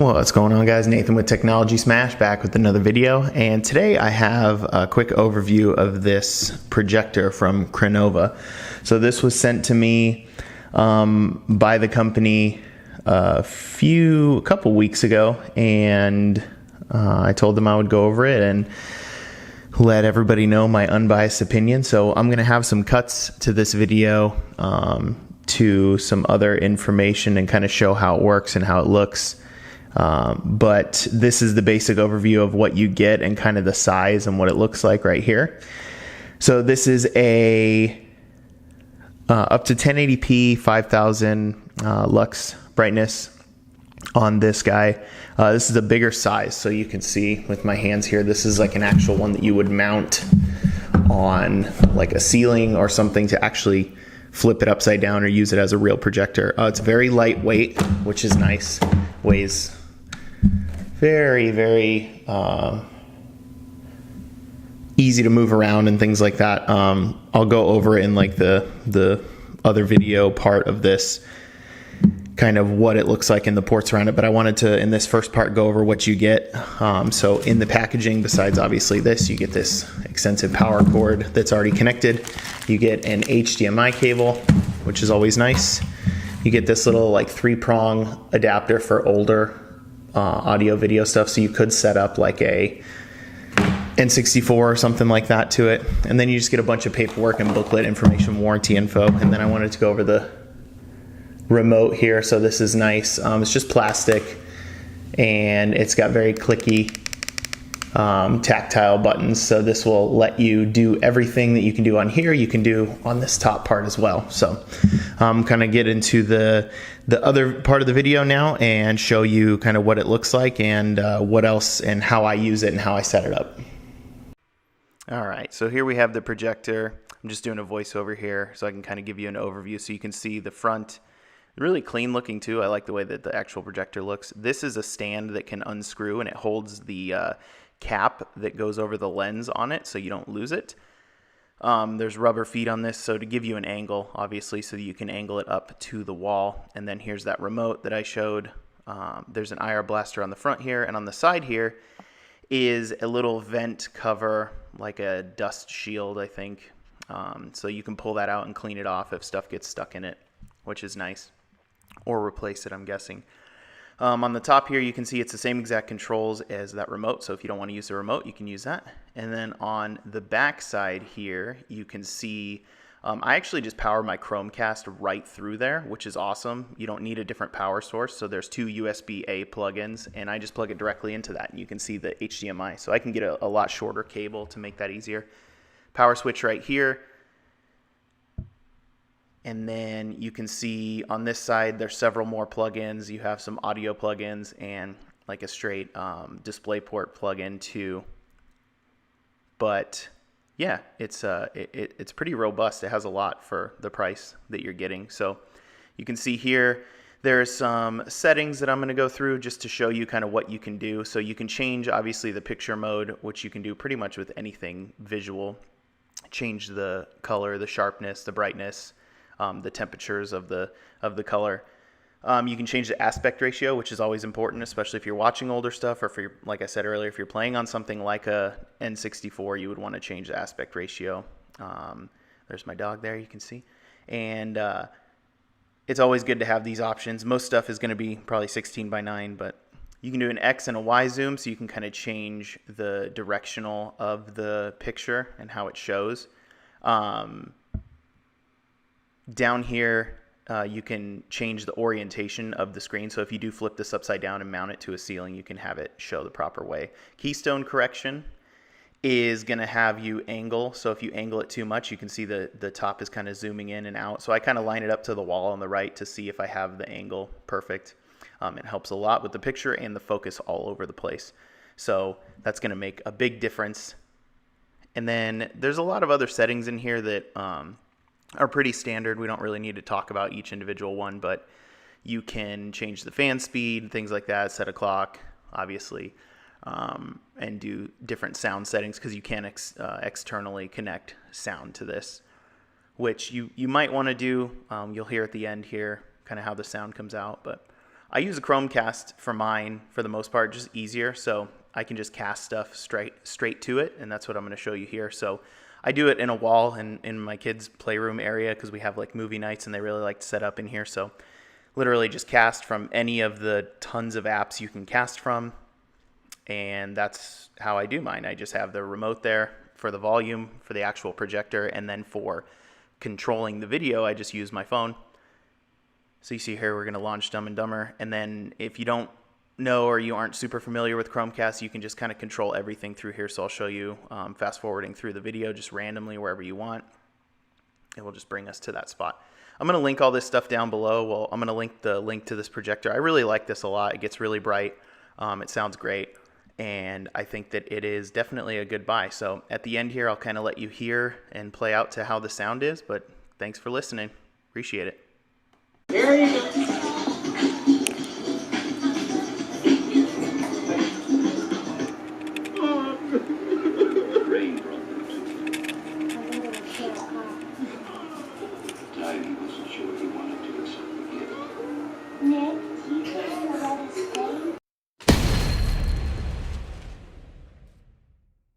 What's going on, guys? Nathan with Technology Smash back with another video, and today I have a quick overview of this projector from Crenova. So this was sent to me by the company a couple weeks ago, and I told them I would go over it and let everybody know my unbiased opinion. So I'm going to have some cuts to this video to some other information and kind of show how it works and how it looks. But this is the basic overview of what you get and kind of the size and what it looks like right here. So this is a up to 1080p 5000 lux brightness on this guy. This is a bigger size, so you can see with my hands here, this is like an actual one that you would mount on like a ceiling or something to actually flip it upside down or use it as a real projector. It's very lightweight, which is nice. Weighs very easy to move around and things like that. I'll go over it in like the other video part of this, kind of what it looks like in the ports around it, but I wanted to, in this first part, go over what you get. So in the packaging, besides obviously this, you get this extensive power cord that's already connected. You get an HDMI cable, which is always nice. You get this little like 3-prong adapter for older audio video stuff, so you could set up like a N64 or something like that to it. And then you just get a bunch of paperwork and booklet information, warranty info. And then I wanted to go over the remote here. So this is nice. It's just plastic, and it's got very clicky tactile buttons. So this will let you do everything that you can do on here, you can do on this top part as well. So kind of get into the other part of the video now and show you kind of what it looks like and what else and how I use it and how I set it up. All right, so here we have the projector. I'm just doing a voiceover here so I can kind of give you an overview so you can see the front. Really clean looking too. I like the way that the actual projector looks. This is a stand that can unscrew, and it holds the cap that goes over the lens on it so you don't lose it. There's rubber feet on this, so to give you an angle, obviously, so that you can angle it up to the wall. And then here's that remote that I showed. There's an IR blaster on the front here, and on the side here is a little vent cover, like a dust shield, I think. So you can pull that out and clean it off if stuff gets stuck in it, which is nice. Or replace it, I'm guessing. On the top here, you can see it's the same exact controls as that remote. So if you don't want to use the remote, you can use that. And then on the back side here, you can see I actually just power my Chromecast right through there, which is awesome. You don't need a different power source. So there's 2 USB-A plugins, and I just plug it directly into that, and you can see the HDMI. So I can get a lot shorter cable to make that easier. Power switch right here. And then you can see on this side, there's several more plugins. You have some audio plugins and like a straight DisplayPort plugin too. But yeah, it's pretty robust. It has a lot for the price that you're getting. So you can see here, there's some settings that I'm going to go through just to show you kind of what you can do. So you can change obviously the picture mode, which you can do pretty much with anything visual. Change the color, the sharpness, the brightness. The temperatures of the color. You can change the aspect ratio, which is always important, especially if you're watching older stuff, or if you're, like I said earlier, if you're playing on something like a N64, you would want to change the aspect ratio. There's my dog there, you can see. And it's always good to have these options. Most stuff is going to be probably 16:9, but you can do an X and a Y zoom, so you can kind of change the directional of the picture and how it shows. Down here, you can change the orientation of the screen. So if you do flip this upside down and mount it to a ceiling, you can have it show the proper way. Keystone correction is going to have you angle. So if you angle it too much, you can see the top is kind of zooming in and out. So I kind of line it up to the wall on the right to see if I have the angle perfect. It helps a lot with the picture and the focus all over the place. So that's going to make a big difference. And then there's a lot of other settings in here that are pretty standard. We don't really need to talk about each individual one, but you can change the fan speed, things like that, set a clock, obviously, and do different sound settings because you can externally connect sound to this, which you might want to do. You'll hear at the end here kind of how the sound comes out, but I use a Chromecast for mine for the most part, just easier, so I can just cast stuff straight to it, and that's what I'm going to show you here. So I do it in a wall in my kids' playroom area because we have like movie nights and they really like to set up in here. So literally just cast from any of the tons of apps you can cast from, and that's how I do mine. I just have the remote there for the volume, for the actual projector, and then for controlling the video, I just use my phone. So you see here, we're going to launch Dumb and Dumber, and then if you don't know or you aren't super familiar with Chromecast, you can just kind of control everything through here. So I'll show you fast forwarding through the video just randomly wherever you want. It will just bring us to that spot. I'm going to link all this stuff down below. Well, I'm going to link the link to this projector. I really like this a lot. It gets really bright. It sounds great. And I think that it is definitely a good buy. So at the end here, I'll kind of let you hear and play out to how the sound is. But thanks for listening. Appreciate it. Here you go. Nick?